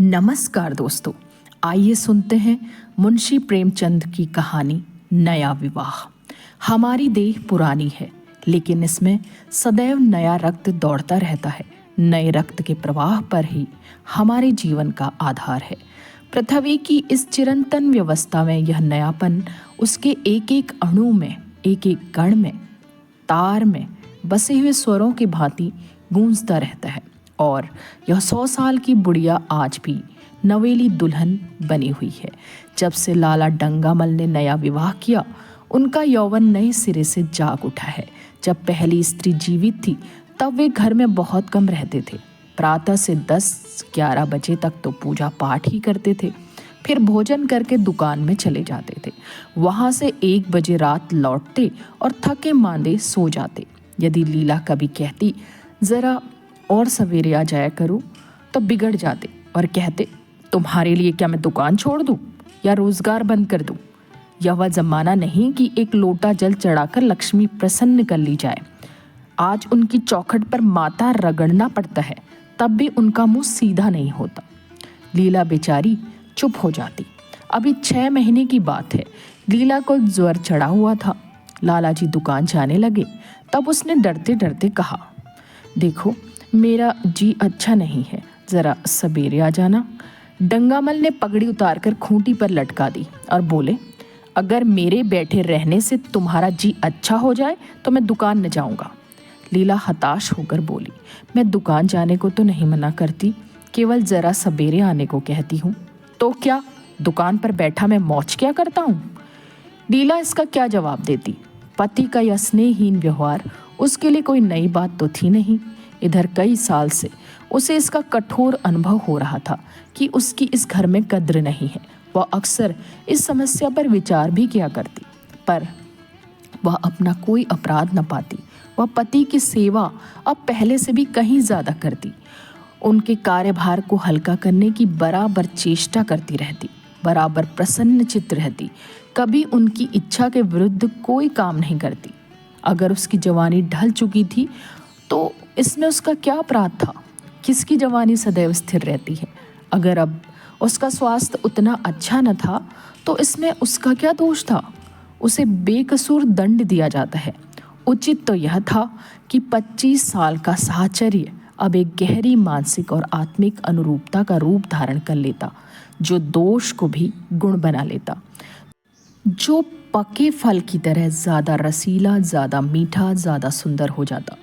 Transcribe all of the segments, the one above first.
नमस्कार दोस्तों, आइए सुनते हैं मुंशी प्रेमचंद की कहानी नया विवाह। हमारी देह पुरानी है, लेकिन इसमें सदैव नया रक्त दौड़ता रहता है। नए रक्त के प्रवाह पर ही हमारे जीवन का आधार है। पृथ्वी की इस चिरंतन व्यवस्था में यह नयापन उसके एक एक अणु में, एक एक कण में, तार में बसे हुए स्वरों की भांति गूंजता रहता है। और यह 100 साल की बुढ़िया आज भी नवेली दुल्हन बनी हुई है। जब से लाला डंगामल ने नया विवाह किया, उनका यौवन नए सिरे से जाग उठा है। जब पहली स्त्री जीवित थी, तब वे घर में बहुत कम रहते थे। प्रातः से 10-11 बजे तक तो पूजा पाठ ही करते थे, फिर भोजन करके दुकान में चले जाते थे। वहाँ से 1 बजे रात लौटते और थके मांदे सो जाते। यदि लीला कभी कहती, जरा और सवेरे आ जाया करो, तो बिगड़ जाते और कहते, तुम्हारे लिए क्या मैं दुकान छोड़ दूं या रोजगार बंद कर दूं? यह वह जमाना नहीं कि एक लोटा जल चढ़ाकर लक्ष्मी प्रसन्न कर ली जाए। आज उनकी चौखट पर माथा रगड़ना पड़ता है, तब भी उनका मुंह सीधा नहीं होता। लीला बेचारी चुप हो जाती। अभी 6 महीने की बात है। लीला को ज्वर चढ़ा हुआ था। लाला जी दुकान जाने लगे, तब उसने डरते डरते कहा, देखो मेरा जी अच्छा नहीं है, जरा सवेरे आ जाना। डंगामल ने पगड़ी उतारकर खूंटी पर लटका दी और बोले, अगर मेरे बैठे रहने से तुम्हारा जी अच्छा हो जाए तो मैं दुकान न जाऊंगा। लीला हताश होकर बोली, मैं दुकान जाने को तो नहीं मना करती, केवल जरा सवेरे आने को कहती हूँ। तो क्या दुकान पर बैठा मैं मौज क्या करता हूँ? लीला इसका क्या जवाब देती? पति का यह स्नेहहीन व्यवहार उसके लिए कोई नई बात तो थी नहीं। इधर कई साल से उसे इसका कठोर अनुभव हो रहा था कि उसकी इस घर में कद्र नहीं है। वह अक्सर इस समस्या पर विचार भी किया करती, पर वह अपना कोई अपराध न पाती। वह पति की सेवा अब पहले से भी कहीं ज्यादा करती, उनके कार्यभार को हल्का करने की बराबर चेष्टा करती रहती, बराबर प्रसन्न चित्त रहती, कभी उनकी इच्छा के विरुद्ध कोई काम नहीं करती। अगर उसकी जवानी ढल चुकी थी तो इसमें उसका क्या अपराध था? किसकी जवानी सदैव स्थिर रहती है? अगर अब उसका स्वास्थ्य उतना अच्छा न था तो इसमें उसका क्या दोष था? उसे बेकसूर दंड दिया जाता है। उचित तो यह था कि 25 साल का साहचर्य अब एक गहरी मानसिक और आत्मिक अनुरूपता का रूप धारण कर लेता, जो दोष को भी गुण बना लेता, जो पके फल की तरह ज्यादा रसीला, ज्यादा मीठा, ज्यादा सुंदर हो जाता।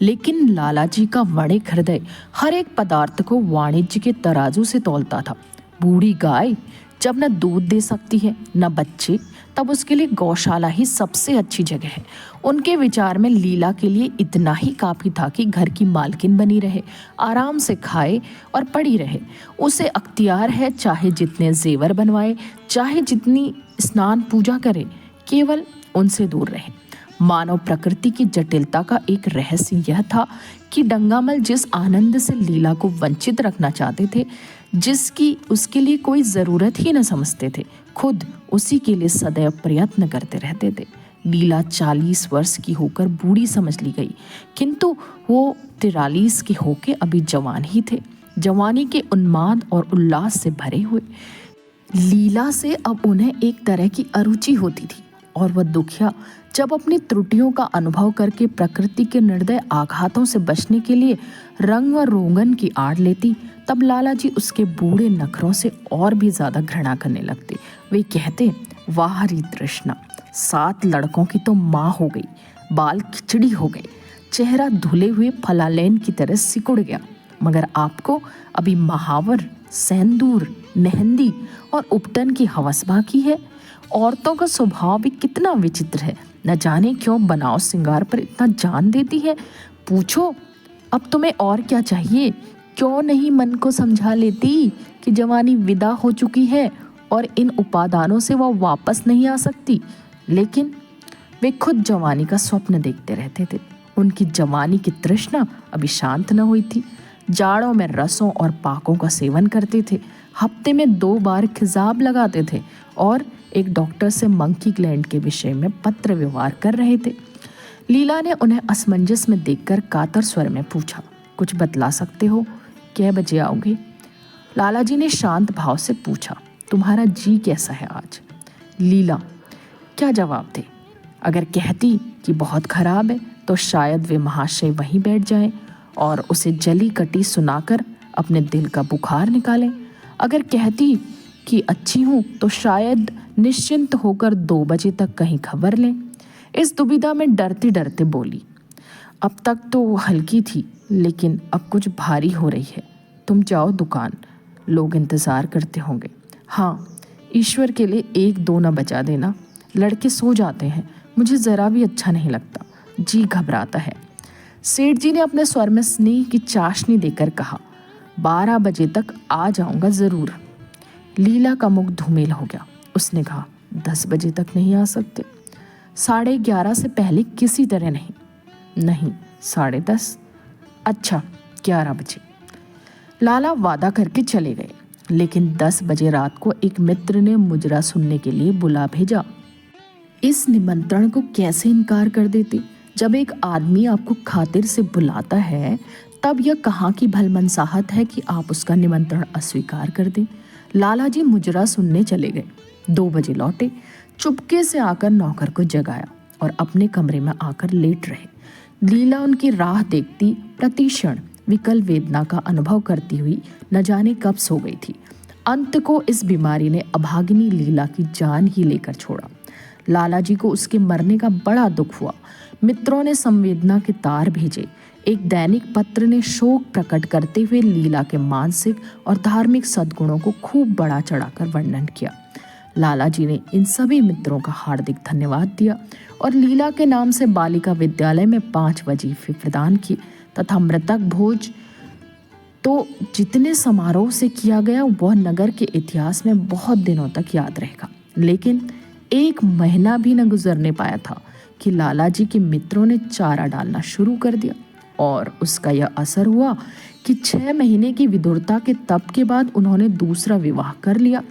लेकिन लालाजी का वणिक हृदय हर एक पदार्थ को वाणिज्य के तराजू से तौलता था। बूढ़ी गाय जब न दूध दे सकती है न बच्चे, तब उसके लिए गौशाला ही सबसे अच्छी जगह है। उनके विचार में लीला के लिए इतना ही काफी था कि घर की मालकिन बनी रहे, आराम से खाए और पड़ी रहे। उसे अख्तियार है चाहे जितने जेवर बनवाए, चाहे जितनी स्नान पूजा करे, केवल उनसे दूर रहे। मानव प्रकृति की जटिलता का एक रहस्य यह था कि डंगामल जिस आनंद से लीला को वंचित रखना चाहते थे, जिसकी उसके लिए कोई ज़रूरत ही न समझते थे, खुद उसी के लिए सदैव प्रयत्न करते रहते थे। लीला 40 वर्ष की होकर बूढ़ी समझ ली गई, किंतु वो 43 के होके अभी जवान ही थे, जवानी के उन्माद और उल्लास से भरे हुए। लीला से अब उन्हें एक तरह की अरुचि होती थी और वह दुखिया जब अपनी त्रुटियों का अनुभव करके प्रकृति के निर्दय आघातों से बचने के लिए रंग व रोगन की आड़ लेती, तब लाला जी उसके बूढ़े नखरों से और भी ज्यादा घृणा करने लगते। वे कहते, वाह री तृष्णा, 7 लड़कों की तो माँ हो गई, बाल खिचड़ी हो गए, चेहरा धुले हुए फलालेन की तरह सिकुड़ गया, मगर आपको अभी महावर, सेंदूर, मेहंदी और उपटन की हवस बाकी है। औरतों का स्वभाव भी कितना विचित्र है, न जाने क्यों बनाव सिंगार पर इतना जान देती है। पूछो, अब तुम्हें और क्या चाहिए? क्यों नहीं मन को समझा लेती कि जवानी विदा हो चुकी है और इन उपादानों से वह वापस नहीं आ सकती? लेकिन वे खुद जवानी का स्वप्न देखते रहते थे। उनकी जवानी की तृष्णा अभी शांत न हुई थी। जाड़ों में रसों और पाकों का सेवन करते थे, हफ्ते में 2 बार खिजाब लगाते थे और एक डॉक्टर से मंकी ग्लैंड के विषय में पत्र व्यवहार कर रहे थे। लीला ने उन्हें असमंजस में देखकर कातर स्वर में पूछा, कुछ बतला सकते हो? कै बजे आओगे? लाला जी ने शांत भाव से पूछा, तुम्हारा जी कैसा है आज? लीला क्या जवाब दे? अगर कहती कि बहुत खराब है तो शायद वे महाशय वहीं बैठ जाएं और उसे जली कटी सुनाकर अपने दिल का बुखार निकालें। अगर कहती कि अच्छी हूँ तो शायद निश्चिंत होकर 2 बजे तक कहीं खबर लें। इस दुविधा में डरते डरते बोली, अब तक तो वो हल्की थी लेकिन अब कुछ भारी हो रही है। तुम जाओ दुकान, लोग इंतज़ार करते होंगे। हाँ, ईश्वर के लिए 1-2 न बचा देना, लड़के सो जाते हैं, मुझे ज़रा भी अच्छा नहीं लगता, जी घबराता है। सेठ जी ने अपने स्वर में स्नेह की चाशनी देकर कहा, 12 बजे तक आ जाऊंगा ज़रूर। लीला का मुख धूमिल हो गया। उसने कहा, 10 बजे तक नहीं आ सकते? 11:30 से पहले किसी तरह नहीं। नहीं, 10:30। अच्छा, 11 बजे। लाला वादा करके चले गए, लेकिन 10 बजे रात को एक मित्र ने मुजरा सुनने के लिए बुला भेजा। इस निमंत्रण को कैसे इनकार कर देते? जब एक आदमी आपको खातिर से बुलाता है तब यह कहाँ की भलमनसाहत है कि आप उसका निमंत्रण अस्वीकार कर दें। लाला जी मुजरा सुनने चले गए। 2 बजे लौटे, चुपके से आकर नौकर को जगाया और अपने कमरे में आकर लेट रहे। लीला उनकी राह देखती प्रतिक्षण विकल वेदना का अनुभव करती हुई न जाने कब सो गई थी। अंत को इस बीमारी ने अभागिनी लीला की जान ही लेकर छोड़ा। लाला जी को उसके मरने का बड़ा दुख हुआ। मित्रों ने संवेदना के तार भेजे। एक दैनिक पत्र ने शोक प्रकट करते हुए लीला के मानसिक और धार्मिक सद्गुणों को खूब बढ़ा चढ़ाकर वर्णन किया। लाला जी ने इन सभी मित्रों का हार्दिक धन्यवाद दिया और लीला के नाम से बालिका विद्यालय में 5 वजीफे प्रदान किए तथा मृतक भोज तो जितने समारोह से किया गया वह नगर के इतिहास में बहुत दिनों तक याद रहेगा। लेकिन 1 महीना भी न गुजरने पाया था कि लाला जी के मित्रों ने चारा डालना शुरू कर दिया और उसका यह असर हुआ कि 6 महीने की विधुरता के तप के बाद उन्होंने दूसरा विवाह कर लिया।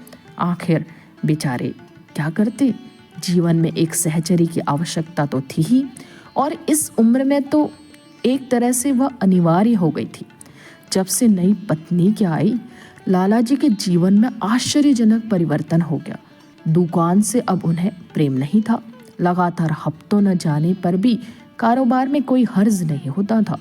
आखिर बेचारे क्या करते? जीवन में एक सहचरी की आवश्यकता तो थी ही और इस उम्र में तो एक तरह से वह अनिवार्य हो गई थी। जब से नई पत्नी क्या आई, लाला जी के जीवन में आश्चर्यजनक परिवर्तन हो गया। दुकान से अब उन्हें प्रेम नहीं था। लगातार हफ्तों न जाने पर भी कारोबार में कोई हर्ज नहीं होता था।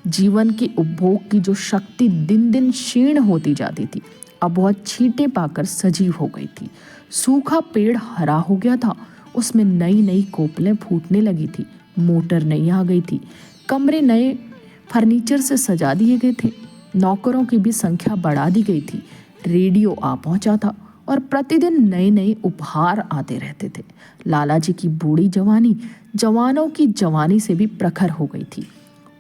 जीवन के उपभोग की जो शक्ति दिन दिन क्षीण होती जाती थी, अब वह छींटे पाकर सजीव हो गई थी। सूखा पेड़ हरा हो गया था, उसमें नई नई कोपलें फूटने लगी थी। मोटर नई आ गई थी, कमरे नए फर्नीचर से सजा दिए गए थे, नौकरों की भी संख्या बढ़ा दी गई थी। रेडियो आ पहुंचा था और प्रतिदिन नए नए उपहार आते रहते थे। लाला जी की बूढ़ी जवानी जवानों की जवानी से भी प्रखर हो गई थी।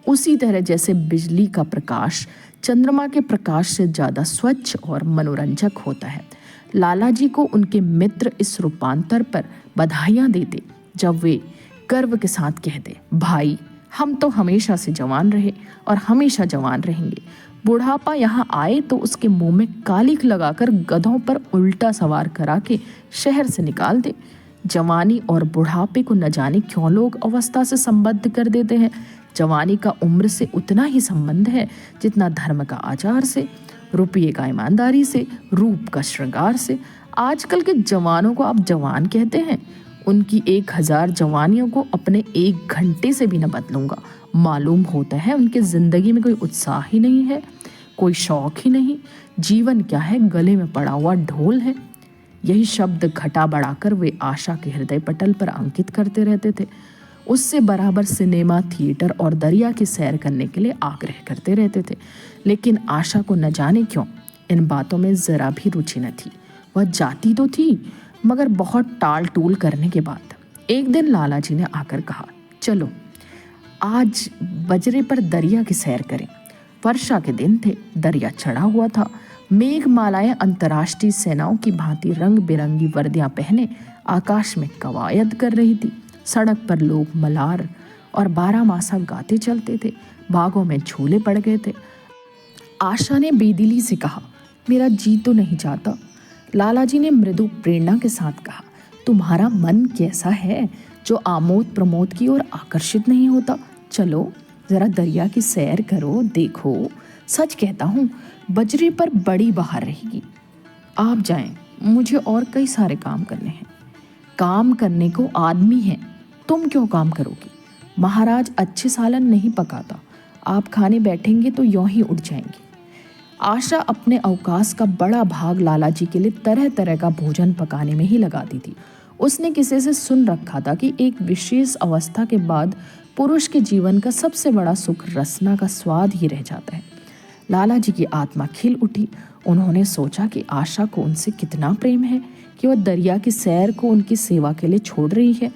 उसी तरह जैसे बिजली का प्रकाश चंद्रमा के प्रकाश से ज़्यादा स्वच्छ और मनोरंजक होता है। लाला जी को उनके मित्र इस रूपांतर पर बधाइयाँ देते जब वे गर्व के साथ कहते, भाई हम तो हमेशा से जवान रहे और हमेशा जवान रहेंगे। बुढ़ापा यहाँ आए तो उसके मुंह में कालिख लगाकर गधों पर उल्टा सवार करा के शहर से निकाल दे। जवानी और बुढ़ापे को न जाने क्यों लोग अवस्था से संबद्ध कर देते हैं। जवानी का उम्र से उतना ही संबंध है जितना धर्म का आचार से, रुपये का ईमानदारी से, रूप का श्रृंगार से। आजकल के जवानों को आप जवान कहते हैं, उनकी 1000 जवानियों को अपने 1 घंटे से भी न बदलूंगा। मालूम होता है उनके जिंदगी में कोई उत्साह ही नहीं है, कोई शौक ही नहीं। जीवन क्या है? गले में पड़ा हुआ ढोल है। यही शब्द घटा बढ़ाकर वे आशा के हृदय पटल पर अंकित करते रहते थे। उससे बराबर सिनेमा, थिएटर और दरिया की सैर करने के लिए आग्रह करते रहते थे। लेकिन आशा को न जाने क्यों इन बातों में जरा भी रुचि न थी। वह जाती तो थी मगर बहुत टाल टूल करने के बाद एक दिन लाला जी ने आकर कहा, चलो आज बजरे पर दरिया की सैर करें। वर्षा के दिन थे, दरिया चढ़ा हुआ था। मेघमालाएं अंतर्राष्ट्रीय सेनाओं की भांति रंग बिरंगी वर्दियां पहने आकाश में कवायद कर रही थी। सड़क पर लोग मलार और 12 मासा गाते चलते थे। बागों में झूले पड़ गए थे। आशा ने बेदिली से कहा, मेरा जी तो नहीं चाहता। लाला जी ने मृदु प्रेरणा के साथ कहा, तुम्हारा मन कैसा है जो आमोद प्रमोद की ओर आकर्षित नहीं होता? चलो जरा दरिया की सैर करो, देखो सच कहता हूँ, बजरे पर बड़ी बहार रहेगी। आप जाएं, मुझे और कई सारे काम करने हैं। काम करने को आदमी है, तुम क्यों काम करोगी? महाराज अच्छे सालन नहीं पकाता, आप खाने बैठेंगे तो यूं ही उठ जाएंगे। आशा अपने अवकाश का बड़ा भाग लाला जी के लिए तरह तरह का भोजन पकाने में ही लगाती थी। उसने किसी से सुन रखा था कि एक विशेष अवस्था के बाद पुरुष के जीवन का सबसे बड़ा सुख रसना का स्वाद ही रह जाता है। लाला जी की आत्मा खिल उठी। उन्होंने सोचा कि आशा को उनसे कितना प्रेम है कि वह दरिया की सैर को उनकी सेवा के लिए छोड़ रही है।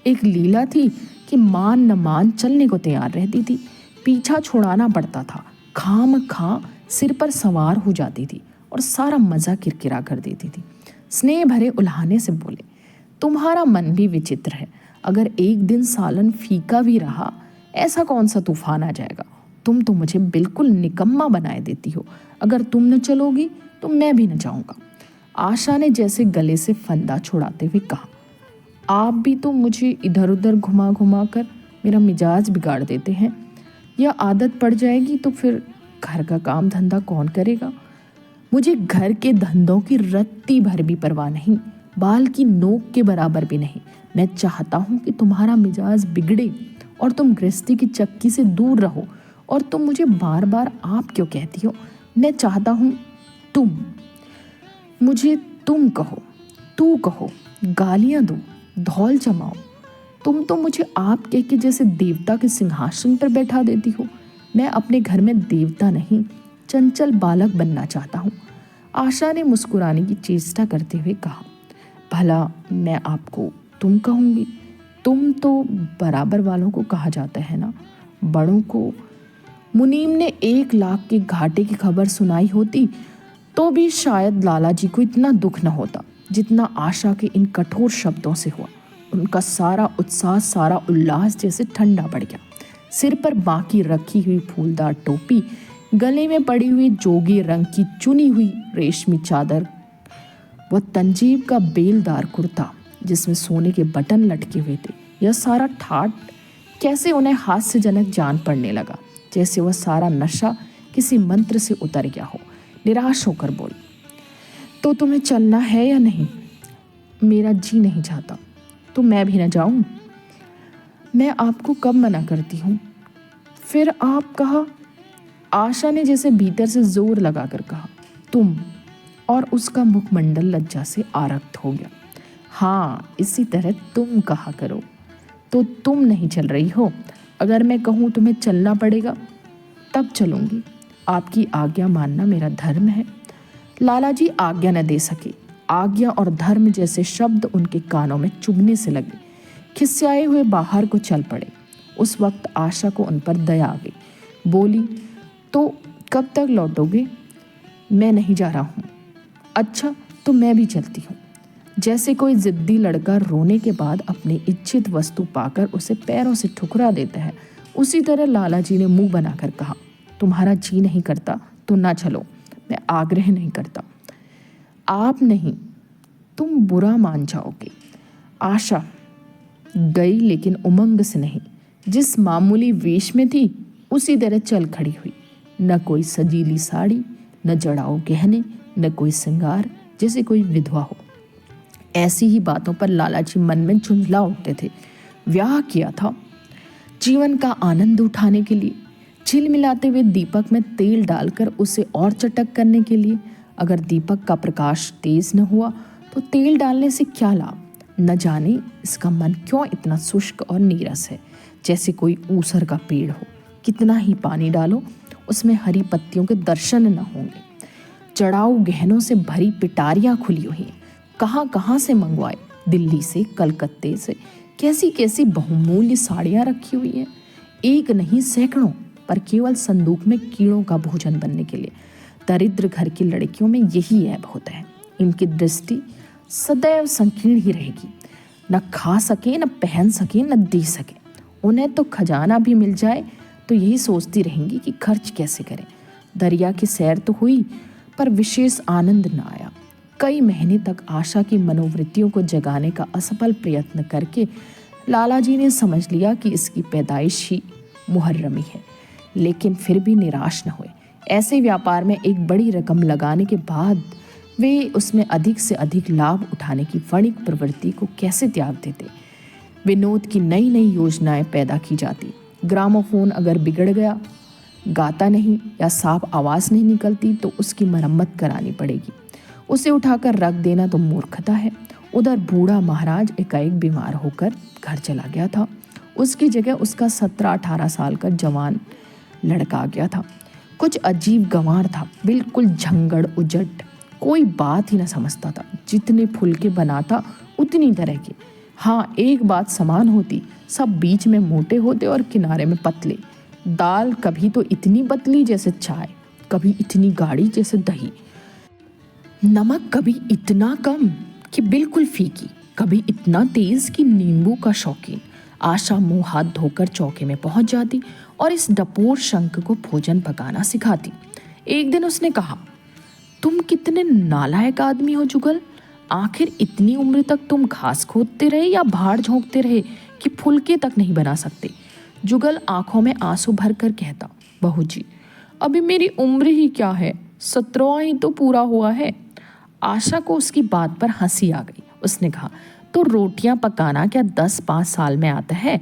एक लीला थी कि मान न मान चलने को तैयार रहती थी, पीछा छुड़ाना पड़ता था, खाम खा सिर पर सवार हो जाती थी और सारा मजा किरकिरा कर देती थी। स्नेह भरे उल्हाने से बोले, तुम्हारा मन भी विचित्र है। अगर एक दिन सालन फीका भी रहा, ऐसा कौन सा तूफान आ जाएगा? तुम तो मुझे बिल्कुल निकम्मा बनाए देती हो। अगर तुम न चलोगी तो मैं भी न जाऊंगा। आशा ने जैसे गले से फंदा छुड़ाते हुए कहा, आप भी तो मुझे इधर उधर घुमा घुमा कर मेरा मिजाज बिगाड़ देते हैं। यह आदत पड़ जाएगी तो फिर घर का काम धंधा कौन करेगा? मुझे घर के धंधों की रत्ती भर भी परवाह नहीं, बाल की नोक के बराबर भी नहीं। मैं चाहता हूँ कि तुम्हारा मिजाज बिगड़े और तुम गृहस्थी की चक्की से दूर रहो। और तुम मुझे बार बार आप क्यों कहती हो? मैं चाहता हूँ तुम मुझे तुम कहो, तू कहो, गालियाँ दो, धौल जमाओ। तुम तो मुझे आप कह के जैसे देवता के सिंहासन पर बैठा देती हो। मैं अपने घर में देवता नहीं, चंचल बालक बनना चाहता हूँ। आशा ने मुस्कुराने की चेष्टा करते हुए कहा, भला मैं आपको तुम कहूँगी? तुम तो बराबर वालों को कहा जाता है ना, बड़ों को। मुनीम ने 1 लाख के घाटे की खबर सुनाई होती तो भी शायद लाला जी को इतना दुख न होता जितना आशा के इन कठोर शब्दों से हुआ। उनका सारा उत्साह, सारा उल्लास जैसे ठंडा पड़ गया। सिर पर बाकी रखी हुई फूलदार टोपी, गले में पड़ी हुई जोगी रंग की चुनी हुई रेशमी चादर, वह तंजीब का बेलदार कुर्ता जिसमें सोने के बटन लटके हुए थे, यह सारा ठाट कैसे उन्हें हास्यजनक जान पड़ने लगा, जैसे वह सारा नशा किसी मंत्र से उतर गया हो। निराश होकर बोली, तो तुम्हें चलना है या नहीं? मेरा जी नहीं चाहता। तो मैं भी न जाऊं? मैं आपको कब मना करती हूँ? फिर आप कहा। आशा ने जैसे भीतर से जोर लगाकर कहा, तुम। और उसका मुखमंडल लज्जा से आरक्त हो गया। हाँ, इसी तरह तुम कहा करो। तो तुम नहीं चल रही हो? अगर मैं कहूँ तुम्हें चलना पड़ेगा तब चलूंगी। आपकी आज्ञा मानना मेरा धर्म है। लाला जी आज्ञा न दे सके। आज्ञा और धर्म जैसे शब्द उनके कानों में चुभने से लगे। खिसियाए हुए बाहर को चल पड़े। उस वक्त आशा को उन पर दया आ गई। बोली, तो कब तक लौटोगे? मैं नहीं जा रहा हूँ। अच्छा, तो मैं भी चलती हूँ। जैसे कोई जिद्दी लड़का रोने के बाद अपनी इच्छित वस्तु पाकर उसे पैरों से ठुकरा देता है, उसी तरह लाला जी ने मुंह बनाकर कहा, तुम्हारा जी नहीं करता तो ना चलो। मैं आग्रह नहीं करता। आप नहीं, तुम बुरा मान जाओगे। आशा गई, लेकिन उमंग से नहीं। जिस मामूली वेश में थी उसी तरह चल खड़ी हुई। न कोई सजीली साड़ी, न जड़ाऊ गहने, न कोई श्रृंगार, जैसे कोई विधवा हो। ऐसी ही बातों पर लाला जी मन में झुंझला उठते थे। ब्याह किया था जीवन का आनंद उठाने के लिए, झिलमिलाते हुए दीपक में तेल डालकर उसे और चटक करने के लिए। अगर दीपक का प्रकाश तेज न हुआ तो तेल डालने से क्या लाभ? न जाने इसका मन क्यों इतना शुष्क और नीरस है, जैसे कोई ऊसर का पेड़ हो। कितना ही पानी डालो, उसमें हरी पत्तियों के दर्शन न होंगे। जड़ाऊ गहनों से भरी पिटारियां खुली हुई हैं। कहाँ कहाँ से मंगवाए, दिल्ली से, कलकत्ते से। कैसी कैसी बहुमूल्य साड़ियाँ रखी हुई हैं, एक नहीं सैकड़ों, पर केवल संदूक में कीड़ों का भोजन बनने के लिए। दरिद्र घर की लड़कियों में यही ऐब होता है, इनकी दृष्टि सदैव संकीर्ण ही रहेगी। न खा सके, न पहन सके, न दे सके। उन्हें तो खजाना भी मिल जाए तो यही सोचती रहेंगी कि खर्च कैसे करें। दरिया की सैर तो हुई, पर विशेष आनंद न आया। कई महीने तक आशा की मनोवृत्तियों को जगाने का असफल प्रयत्न करके लाला जी ने समझ लिया कि इसकी पैदाइश ही मुहर्रमी है। लेकिन फिर भी निराश न हुए। ऐसे व्यापार में एक बड़ी रकम लगाने के बाद वे उसमें अधिक से अधिक लाभ उठाने की वणिक प्रवृत्ति को कैसे त्याग देते। विनोद की नई नई योजनाएं पैदा की जाती। ग्रामोफोन अगर बिगड़ गया, गाता नहीं या साफ आवाज़ नहीं निकलती तो उसकी मरम्मत करानी पड़ेगी। उसे उठाकर रख देना तो मूर्खता है। उधर बूढ़ा महाराज एकाएक बीमार होकर घर चला गया था। उसकी जगह उसका 17-18 साल का जवान लड़का आ गया था। कुछ अजीब गंवार था, बिल्कुल झंगड़ उजट, कोई बात ही न समझता था। जितने फुलके बनाता उतनी तरह के। हाँ, एक बात समान होती, सब बीच में मोटे होते और किनारे में पतले। दाल कभी तो इतनी पतली जैसे चाय, कभी इतनी गाढ़ी जैसे दही। नमक कभी इतना कम कि बिल्कुल फीकी, कभी इतना तेज कि नींबू का शौकीन। आशा मुंह हाथ धोकर चौके में पहुंच जाती और इस डपोर शंख को भोजन पकाना सिखाती। एक दिन उसने कहा, तुम कितने नालायक आदमी हो जुगल। आखिर इतनी उम्र तक तुम घास खोदते रहे या भाड़ झोंकते रहे कि फुलके तक नहीं बना सकते। जुगल आंखों में आंसू भर कर कहता, बहू जी, अभी मेरी उम्र ही क्या है, 17वां ही तो पूरा हुआ है। आशा को उसकी बात पर हंसी आ गई। उसने कहा, तो रोटियां पकाना क्या 10-5 साल में आता है?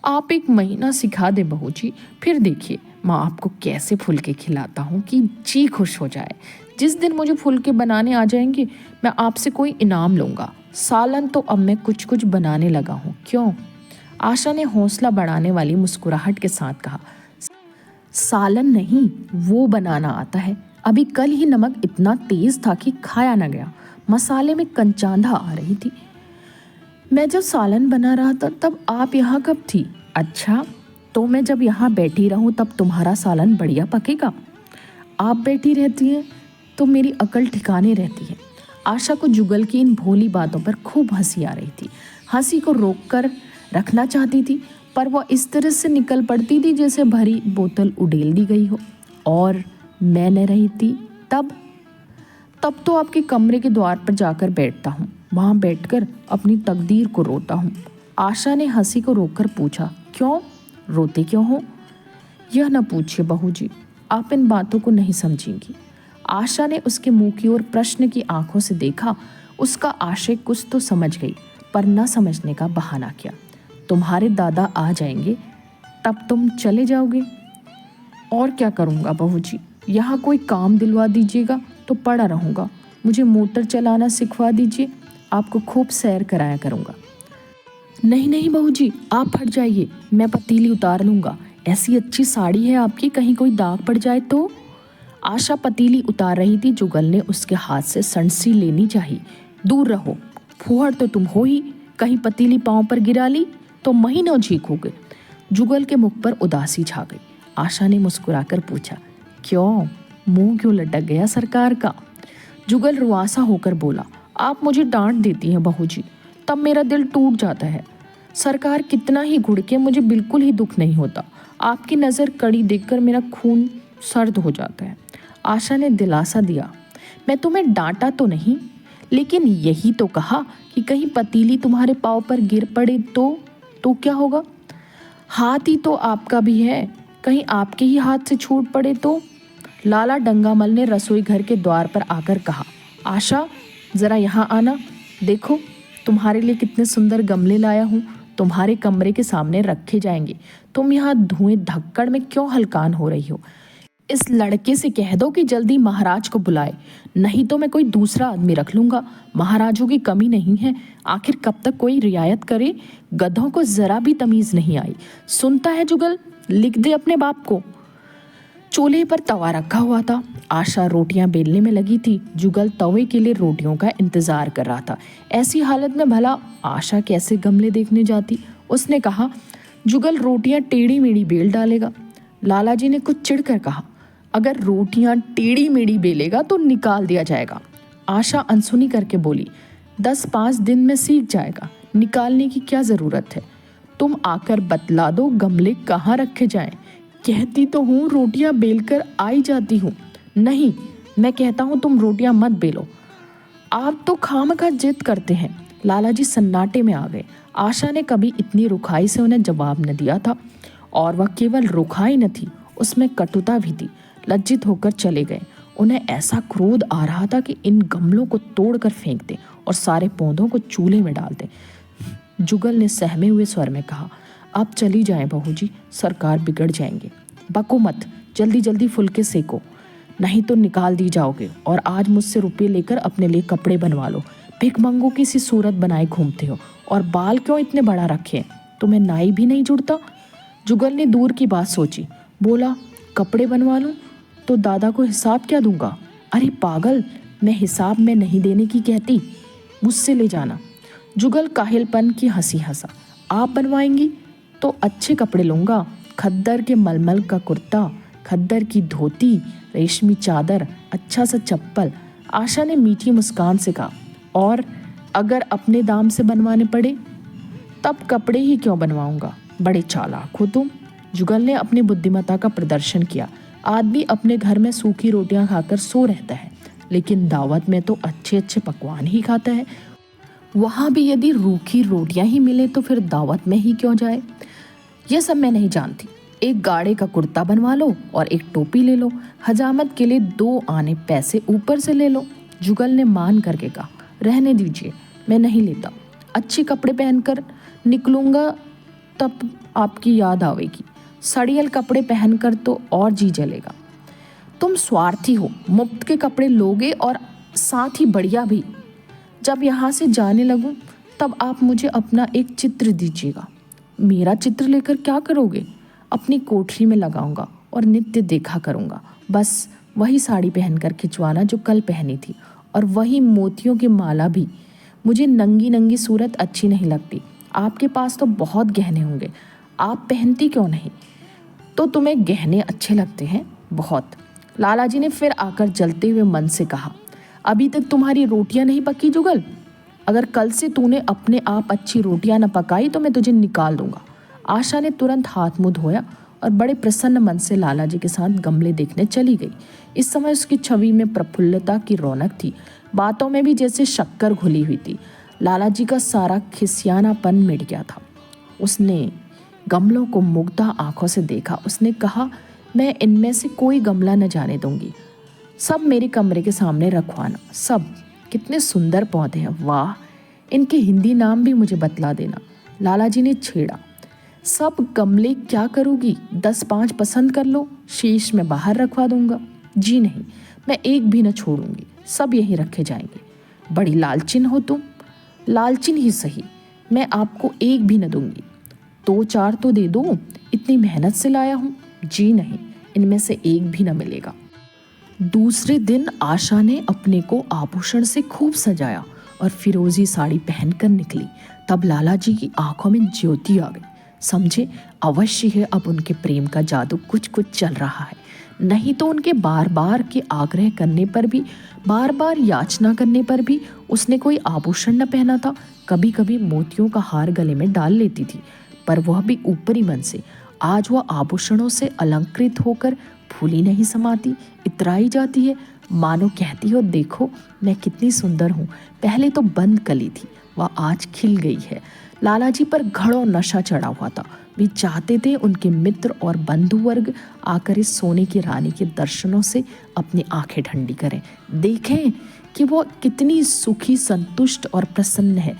आप 1 महीना सिखा दे बहू जी, फिर देखिए माँ आपको कैसे फुलके खिलाता हूँ कि जी खुश हो जाए। जिस दिन मुझे फुलके बनाने आ जाएंगे मैं आपसे कोई इनाम लूँगा। सालन तो अब मैं कुछ कुछ बनाने लगा हूँ। क्यों? आशा ने हौसला बढ़ाने वाली मुस्कुराहट के साथ कहा, सालन नहीं, वो बनाना आता है। अभी कल ही नमक इतना तेज था कि खाया न गया। मसाले में कंचांधा आ रही थी। मैं जब सालन बना रहा था तब आप यहाँ कब थी? अच्छा, तो मैं जब यहाँ बैठी रहूँ तब तुम्हारा सालन बढ़िया पकेगा। आप बैठी रहती हैं तो मेरी अकल ठिकाने रहती है। आशा को जुगल की इन भोली बातों पर खूब हंसी आ रही थी। हंसी को रोककर रखना चाहती थी, पर वह इस तरह से निकल पड़ती थी जैसे भरी बोतल उड़ेल दी गई हो। और मैं न रही थी तब तो आपके कमरे के द्वार पर जाकर बैठता हूँ, वहाँ बैठकर अपनी तकदीर को रोता हूँ। आशा ने हंसी को रोककर पूछा, क्यों रोते क्यों हो? यह न पूछिए बहू जी, आप इन बातों को नहीं समझेंगी। आशा ने उसके मुंह की ओर प्रश्न की आंखों से देखा। उसका आशय कुछ तो समझ गई, पर न समझने का बहाना किया। तुम्हारे दादा आ जाएंगे तब तुम चले जाओगे? और क्या करूँगा बहू जी, यहाँ कोई काम दिलवा दीजिएगा तो पड़ा रहूँगा। मुझे मोटर चलाना सिखवा दीजिए, आपको खूब सैर कराया करूँगा। नहीं नहीं बहू जी, आप हट जाइए, मैं पतीली उतार लूँगा। ऐसी अच्छी साड़ी है आपकी, कहीं कोई दाग पड़ जाए तो। आशा पतीली उतार रही थी। जुगल ने उसके हाथ से संसी लेनी चाहिए। दूर रहो, फूहड़ तो तुम हो ही, कहीं पतीली पाँव पर गिरा ली तो महीनों झीकोगे। जुगल के मुख पर उदासी छा गई। आशा ने मुस्कुराकर पूछा, क्यों, मुंह क्यों लटक गया सरकार का? जुगल रुआसा होकर बोला, आप मुझे डांट देती हैं बहू जी, तब मेरा दिल टूट जाता है। सरकार कितना ही घुड़के, मुझे बिल्कुल ही दुख नहीं होता। आपकी नज़र कड़ी देखकर मेरा खून सर्द हो जाता है। आशा ने दिलासा दिया, मैं तुम्हें डांटा तो नहीं, लेकिन यही तो कहा कि कहीं पतीली तुम्हारे पाँव पर गिर पड़े तो क्या होगा? हाथ ही तो आपका भी है, कहीं आपके ही हाथ से छूट पड़े तो। लाला डंगामल ने रसोई घर के द्वार पर आकर कहा, आशा ज़रा यहाँ आना, देखो तुम्हारे लिए कितने सुंदर गमले लाया हूँ, तुम्हारे कमरे के सामने रखे जाएंगे। तुम यहाँ धुएं धक्कड़ में क्यों हलकान हो रही हो? इस लड़के से कह दो कि जल्दी महाराज को बुलाए, नहीं तो मैं कोई दूसरा आदमी रख लूँगा। महाराजों की कमी नहीं है, आखिर कब तक कोई रियायत करे? गधों को ज़रा भी तमीज़ नहीं आई। सुनता है जुगल, लिख दे अपने बाप को। चूल्हे पर तवा रखा हुआ था। आशा रोटियां बेलने में लगी थी। जुगल तवे के लिए रोटियों का इंतजार कर रहा था। ऐसी हालत में भला आशा कैसे गमले देखने जाती? उसने कहा, जुगल रोटियां टेढ़ी मेढ़ी बेल डालेगा। लाला जी ने कुछ चिढ़कर कहा, अगर रोटियां टेढ़ी मेढ़ी बेलेगा तो निकाल दिया जाएगा। आशा अनसुनी करके बोली, 10-5 दिन में सीख जाएगा, निकालने की क्या ज़रूरत है? तुम आकर बतला दो गमले कहाँ रखे जाएं। कहती तो हूँ रोटियां बेलकर आई जाती हूँ। नहीं, मैं कहता हूँ तुम रोटियां मत बेलो। आप तो खामखा जिद करते हैं। लाला जी सन्नाटे में आ गए। आशा ने कभी इतनी रुखाई से उन्हें जवाब न दिया था, और वह केवल रुखाई न थी, उसमें कटुता भी थी। लज्जित होकर चले गए। उन्हें ऐसा क्रोध आ रहा था कि इन गमलों को तोड़कर फेंक दें और सारे पौधों को चूल्हे में डाल दें। जुगल ने सहमे हुए स्वर में कहा, आप चली जाएं बहू जी, सरकार बिगड़ जाएंगे। बको मत, जल्दी जल्दी फुलके सेको, नहीं तो निकाल दी जाओगे। और आज मुझसे रुपये लेकर अपने लिए कपड़े बनवा लो। भिखमंगों की सी सूरत बनाए घूमते हो, और बाल क्यों इतने बड़ा रखे? तुम्हें नाई भी नहीं जुड़ता? जुगल ने दूर की बात सोची, बोला, कपड़े बनवा लूं तो दादा को हिसाब क्या दूंगा? अरे पागल, मैं हिसाब में नहीं देने की कहती, मुझसे ले जाना। जुगल काहिलपन की हंसी हंसा, आप बनवाएंगी तो अच्छे कपड़े लूंगा, खद्दर के मलमल का कुर्ता, खद्दर की धोती, रेशमी चादर, अच्छा सा चप्पल। आशा ने मीठी मुस्कान से कहा, और अगर अपने दाम से बनवाने पड़े तब कपड़े ही क्यों बनवाऊंगा? बड़े चालाक हो तुम। जुगल ने अपनी बुद्धिमत्ता का प्रदर्शन किया। आदमी अपने घर में सूखी रोटियां खाकर सो रहता है, लेकिन दावत में तो अच्छे अच्छे पकवान ही खाता है। वहाँ भी यदि रूखी रोटियां ही मिले तो फिर दावत में ही क्यों जाए? यह सब मैं नहीं जानती। एक गाड़े का कुर्ता बनवा लो और एक टोपी ले लो। हजामत के लिए 2 आने पैसे ऊपर से ले लो। जुगल ने मान करके कहा, रहने दीजिए, मैं नहीं लेता। अच्छे कपड़े पहनकर निकलूंगा तब आपकी याद आवेगी। सड़ियल कपड़े पहनकर तो और जी जलेगा। तुम स्वार्थी हो, मुफ्त के कपड़े लोगे और साथ ही बढ़िया भी। जब यहाँ से जाने लगूं तब आप मुझे अपना एक चित्र दीजिएगा। मेरा चित्र लेकर क्या करोगे? अपनी कोठरी में लगाऊंगा और नित्य देखा करूंगा। बस वही साड़ी पहनकर खिंचवाना जो कल पहनी थी, और वही मोतियों की माला भी। मुझे नंगी नंगी सूरत अच्छी नहीं लगती। आपके पास तो बहुत गहने होंगे, आप पहनती क्यों नहीं? तो तुम्हें गहने अच्छे लगते हैं? बहुत। लालाजी ने फिर आकर जलते हुए मन से कहा, अभी तक तुम्हारी रोटियां नहीं पकी जुगल? अगर कल से तूने अपने आप अच्छी रोटियां न पकाई तो मैं तुझे निकाल दूंगा। आशा ने तुरंत हाथ मुंह धोया और बड़े प्रसन्न मन से लालाजी के साथ गमले देखने चली गई। इस समय उसकी छवि में प्रफुल्लता की रौनक थी, बातों में भी जैसे शक्कर घुली हुई थी। लालाजी का सारा खिसियानापन मिट गया था। उसने गमलों को मुग्धा आंखों से देखा। उसने कहा, मैं इनमें से कोई गमला न जाने दूंगी, सब मेरे कमरे के सामने रखवाना। सब कितने सुंदर पौधे हैं, वाह! इनके हिंदी नाम भी मुझे बतला देना। लालाजी ने छेड़ा, सब गमले क्या करोगी? 10-5 पसंद कर लो, शेष में बाहर रखवा दूंगा। जी नहीं, मैं एक भी न छोड़ूंगी, सब यहीं रखे जाएंगे। बड़ी लालचिन हो तुम। लालचिन ही सही, मैं आपको एक भी न दूंगी। 2-4 तो दे दो, इतनी मेहनत से लाया हूँ। जी नहीं, इनमें से एक भी न मिलेगा। दूसरे दिन आशा ने अपने को आभूषण से खूब सजाया और फिरोजी साड़ी पहनकर निकली। तब लालाजी की आंखों में ज्योति आ गई। समझे, अवश्य है अब उनके प्रेम का जादू कुछ कुछ चल रहा है। नहीं तो उनके बार बार के आग्रह करने पर भी, बार बार याचना करने पर भी उसने कोई आभूषण न पहना था। कभी कभी मोतियों का हार गले में डाल लेती थी, पर वह भी ऊपरी मन से। आज वह आभूषणों से अलंकृत होकर फूली नहीं समाती, इतराई जाती है, मानो कहती हो, देखो मैं कितनी सुंदर हूँ। पहले तो बंद कली थी, वह आज खिल गई है। लालाजी पर घड़ों नशा चढ़ा हुआ था। वे चाहते थे उनके मित्र और बंधु वर्ग आकर इस सोने की रानी के दर्शनों से अपनी आंखें ठंडी करें, देखें कि वो कितनी सुखी, संतुष्ट और प्रसन्न है।